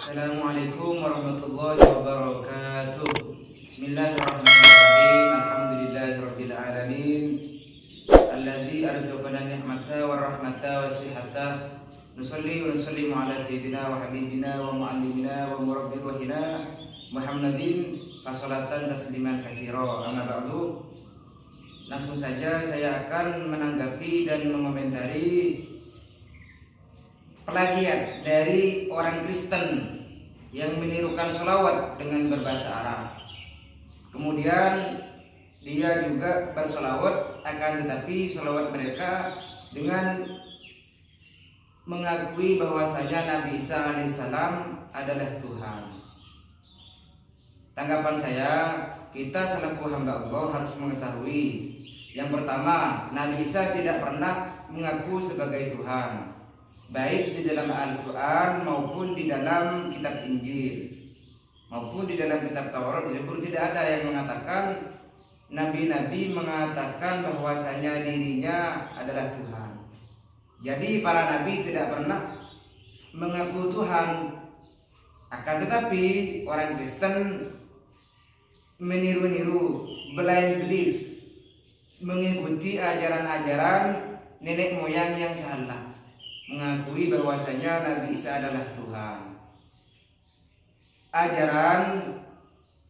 Assalamualaikum warahmatullahi wabarakatuh. Bismillahirrahmanirrahim. Alhamdulillahirabbil alamin. Alladzi arzuqana ni'mata wa rahmata wa sihhata. Nusalli wa nusallimu ala sayyidina wa habibina wa muallimina wa murabbi ruhina Muhammadin fasolatan tasliman katsira. Amma ba'du. Langsung saja saya akan menanggapi dan mengomentari plagiat dari orang Kristen yang menirukan sholawat dengan berbahasa Arab. Kemudian dia juga bersolawat, akan tetapi sholawat mereka dengan mengakui bahwasanya Nabi Isa alaihissalam adalah Tuhan. Tanggapan saya, kita selaku hamba Allah harus mengetahui, yang pertama, Nabi Isa tidak pernah mengaku sebagai Tuhan, baik di dalam Al-Quran maupun di dalam kitab Injil maupun di dalam kitab Taurat. Zabur tidak ada yang mengatakan, nabi-nabi mengatakan bahwasanya dirinya adalah Tuhan. Jadi para nabi tidak pernah mengaku Tuhan. Akan tetapi orang Kristen meniru-niru, blind belief, mengikuti ajaran-ajaran nenek moyang yang salah, mengakui bahwasanya Nabi Isa adalah Tuhan. Ajaran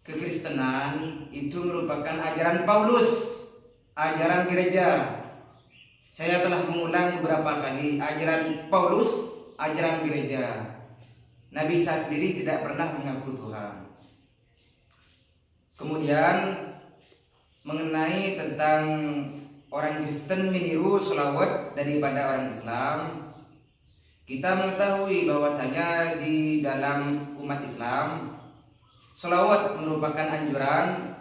kekristenan itu merupakan ajaran Paulus, ajaran gereja. Saya telah mengulang beberapa kali, ajaran Paulus, ajaran gereja. Nabi Isa sendiri tidak pernah mengaku Tuhan. Kemudian mengenai tentang orang Kristen meniru sholawat daripada orang Islam, kita mengetahui bahwasanya di dalam umat Islam sholawat merupakan anjuran,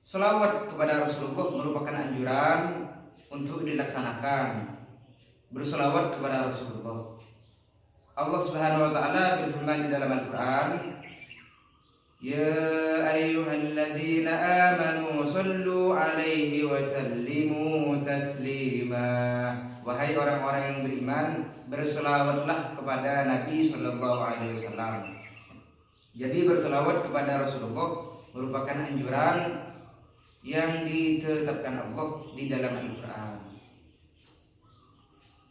sholawat kepada Rasulullah merupakan anjuran untuk dilaksanakan, bersolawat kepada Rasulullah. Allah Subhanahu wa taala berfirman di dalam Al-Qur'an, Ya ayyuhalladzina amanu sallu alaihi wa sallimu taslima. Wahai orang-orang yang beriman, bersolawatlah kepada Nabi sallallahu alaihi wasallam. Jadi bersolawat kepada Rasulullah merupakan anjuran yang ditetapkan Allah di dalam Al-Quran.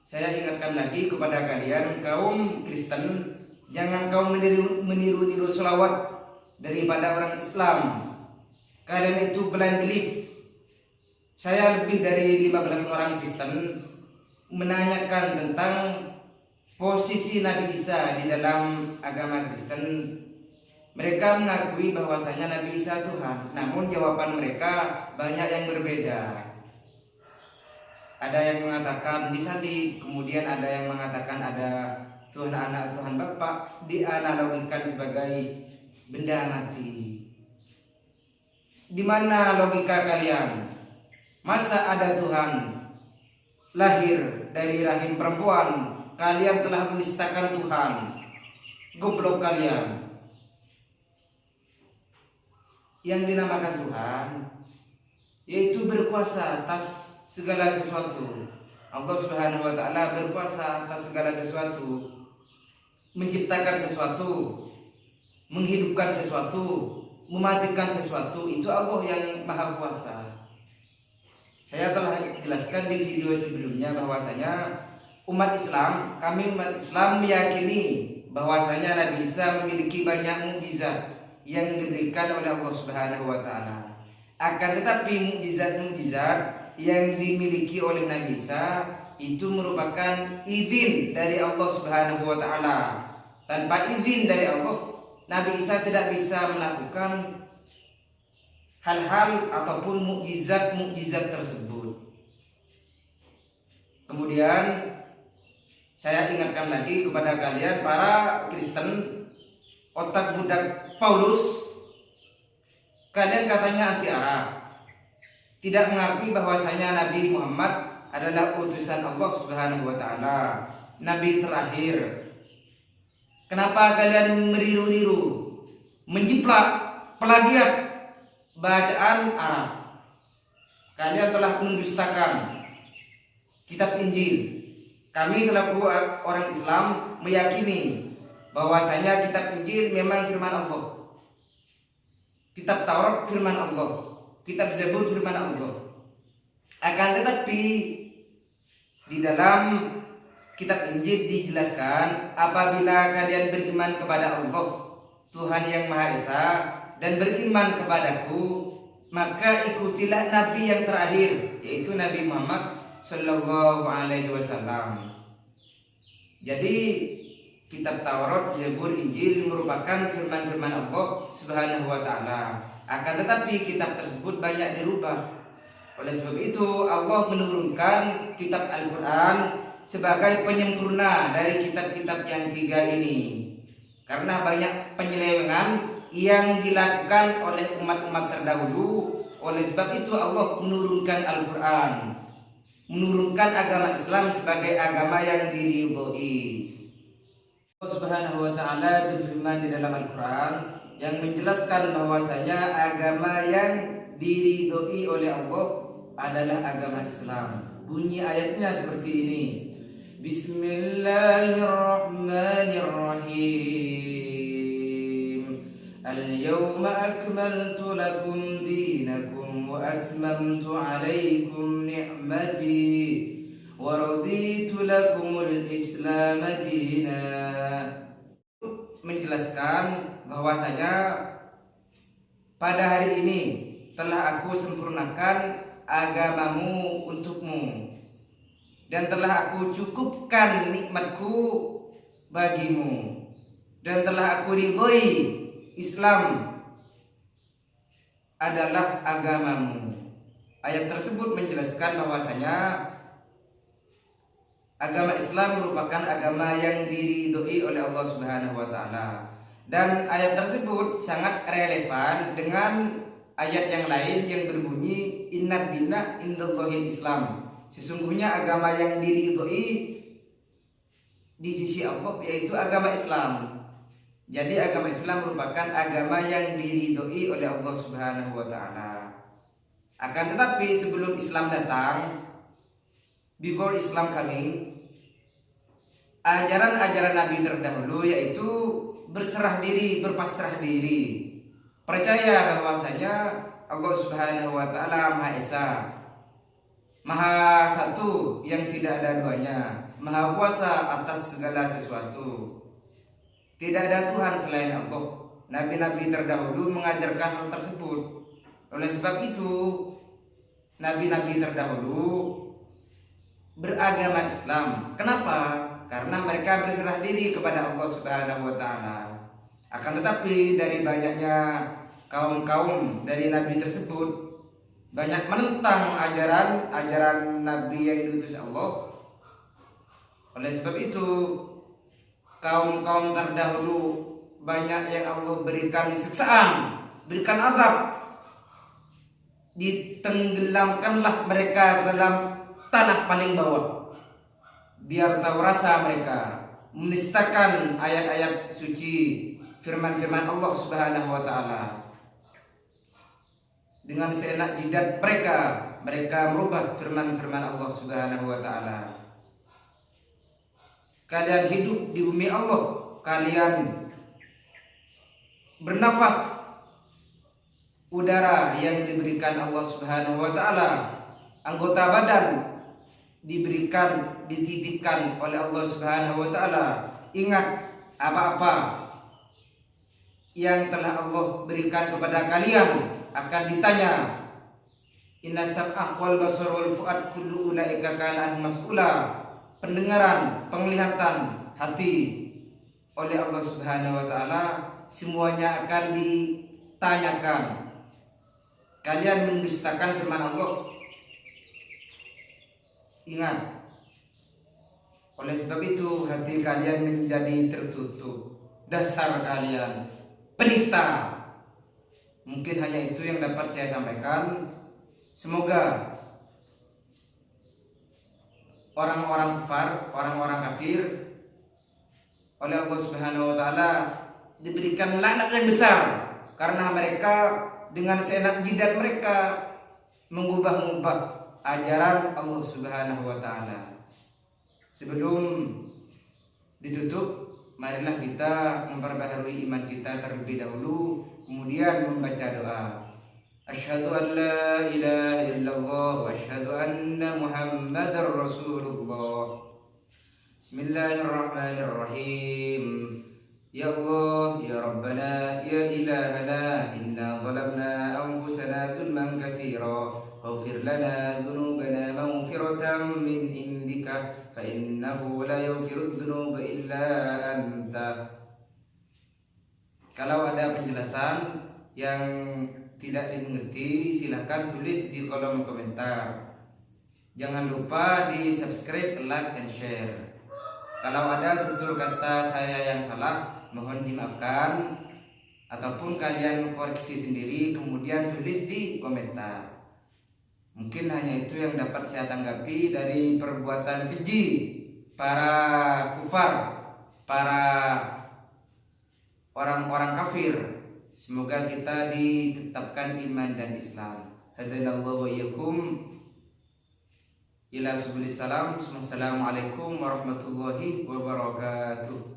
Saya ingatkan lagi kepada kalian kaum Kristen, jangan kau meniru-niru solawat daripada orang Islam. Kalian itu blind belief. Saya lebih dari 15 orang Kristen menanyakan tentang posisi Nabi Isa di dalam agama Kristen. Mereka mengakui bahwasanya Nabi Isa Tuhan, namun jawaban mereka banyak yang berbeda. Ada yang mengatakan disalib, kemudian ada yang mengatakan ada Tuhan Anak, Tuhan Bapa, dianalogikan sebagai benda mati. Di mana logika kalian? Masa ada Tuhan lahir dari rahim perempuan, kalian telah menistakan Tuhan. Goblok kalian. Yang dinamakan Tuhan yaitu berkuasa atas segala sesuatu. Allah Subhanahu wa taala berkuasa atas segala sesuatu, menciptakan sesuatu, menghidupkan sesuatu, mematikan sesuatu. Itu Allah yang maha kuasa. Saya telah jelaskan di video sebelumnya bahwasanya umat Islam, kami umat Islam meyakini bahwasanya Nabi Isa memiliki banyak mukjizat yang diberikan oleh Allah Subhanahu wa taala. Akan tetapi mukjizat-mukjizat yang dimiliki oleh Nabi Isa itu merupakan izin dari Allah Subhanahu wa taala. Tanpa izin dari Allah, Nabi Isa tidak bisa melakukan hal-hal ataupun mukjizat-mukjizat tersebut. Kemudian saya ingatkan lagi kepada kalian para Kristen, otak budak Paulus, kalian katanya anti Arab, tidak mengakui bahwasanya Nabi Muhammad adalah utusan Allah Subhanahu wa taala, nabi terakhir. Kenapa kalian meniru-niru, menjiplak, plagiat bacaan Arab? Kalian telah mendustakan kitab Injil. Kami selaku orang Islam meyakini bahwasanya kitab Injil memang firman Allah, kitab Taurat firman Allah, kitab Zabur firman Allah. Akan tetapi di dalam kitab Injil dijelaskan, apabila kalian beriman kepada Allah Tuhan yang Maha Esa dan beriman kepadaku, maka ikutilah Nabi yang terakhir, yaitu Nabi Muhammad Sallallahu Alaihi Wasallam. Jadi kitab Taurat, Zabur, Injil merupakan firman-firman Allah Subhanahu Wa Taala. Akan tetapi kitab tersebut banyak dirubah. Oleh sebab itu Allah menurunkan kitab Al-Quran sebagai penyempurna dari kitab-kitab yang tiga ini. Karena banyak penyelewengan yang dilakukan oleh umat-umat terdahulu. Oleh sebab itu Allah menurunkan Al-Quran, menurunkan agama Islam sebagai agama yang diridhoi. Allah Subhanahu wa taala berfirman di dalam Al-Quran yang menjelaskan bahwasanya agama yang diridhoi oleh Allah adalah agama Islam. Bunyi ayatnya seperti ini. Bismillahirrahmanirrahim. Al-yawma akmaltu lakum dinakum wa atmamtu alaikum ni'mati wa raditu lakumul Islam dina. Menjelaskan bahwasanya pada hari ini telah aku sempurnakan agamamu untukmu, dan telah aku cukupkan nikmatku bagimu, dan telah aku ridhoi Islam adalah agamamu. Ayat tersebut menjelaskan bahwasanya agama Islam merupakan agama yang diridhoi oleh Allah Subhanahu wa taala. Dan ayat tersebut sangat relevan dengan ayat yang lain yang berbunyi innad dina indallahil Islam. Sesungguhnya agama yang diridhoi di sisi Allah yaitu agama Islam. Jadi agama Islam merupakan agama yang diridhoi oleh Allah Subhanahu wa taala. Akan tetapi sebelum Islam datang, before Islam coming, ajaran-ajaran Nabi terdahulu yaitu berserah diri, berpasrah diri, percaya bahwasanya Allah Subhanahu wa taala Maha Esa, Maha Satu yang tidak ada duanya, Maha Kuasa atas segala sesuatu. Tidak ada Tuhan selain Allah. Nabi-nabi terdahulu mengajarkan hal tersebut. Oleh sebab itu, nabi-nabi terdahulu beragama Islam. Kenapa? Karena mereka berserah diri kepada Allah Subhanahu wa taala. Akan tetapi dari banyaknya kaum-kaum dari nabi tersebut banyak menentang ajaran nabi yang diutus Allah. Oleh sebab itu kaum-kaum terdahulu banyak yang Allah berikan siksaan, berikan azab. Ditenggelamkanlah mereka ke dalam tanah paling bawah, biar tahu rasa mereka menistakan ayat-ayat suci, firman-firman Allah Subhanahu wa taala. Dengan seenak jidat mereka merubah firman-firman Allah Subhanahu wa taala. Kalian hidup di bumi Allah, kalian bernafas udara yang diberikan Allah Subhanahu wa taala, anggota badan dititipkan oleh Allah Subhanahu wa taala. Ingat, apa-apa yang telah Allah berikan kepada kalian akan ditanya. Inna sam'a wal basar wal fuad kullu ulaika kana anhu mas'ula. Pendengaran, penglihatan, hati oleh Allah Subhanahu wa taala semuanya akan ditanyakan. Kalian mendustakan firman Allah. Ingat, oleh sebab itu hati kalian menjadi tertutup. Dasar kalian penista. Mungkin hanya itu yang dapat saya sampaikan. Semoga orang-orang kafir, orang-orang kafir oleh Allah Subhanahu wa taala diberikan laknat yang besar karena mereka dengan seenak jidat mereka mengubah-ubah ajaran Allah Subhanahu wa taala. Sebelum ditutup, marilah kita memperbaharui iman kita terlebih dahulu, kemudian membaca doa. Asyhadu an la ilaha illallah wa asyhadu anna Muhammadar Rasulullah. Bismillahirrahmanirrahim. Ya Allah, ya Rabbana, ya Ilahana, inna zalamna anfusana zulman katsira, faghfir lana dzunubana maghfiratan min indika, fa innahu la yaghfiru dzunuba illa anta. Kalau ada penjelasan yang tidak dimengerti, silahkan tulis di kolom komentar. Jangan lupa di subscribe, like, and share. Kalau ada tutur kata saya yang salah, mohon dimaafkan, ataupun kalian koreksi sendiri kemudian tulis di komentar. Mungkin hanya itu yang dapat saya tanggapi dari perbuatan keji para kufar, para orang-orang kafir. Semoga kita ditetapkan iman dan Islam. Hadanallahu wa iyyakum ila subulis salam. Wassalamualaikum warahmatullahi wabarakatuh.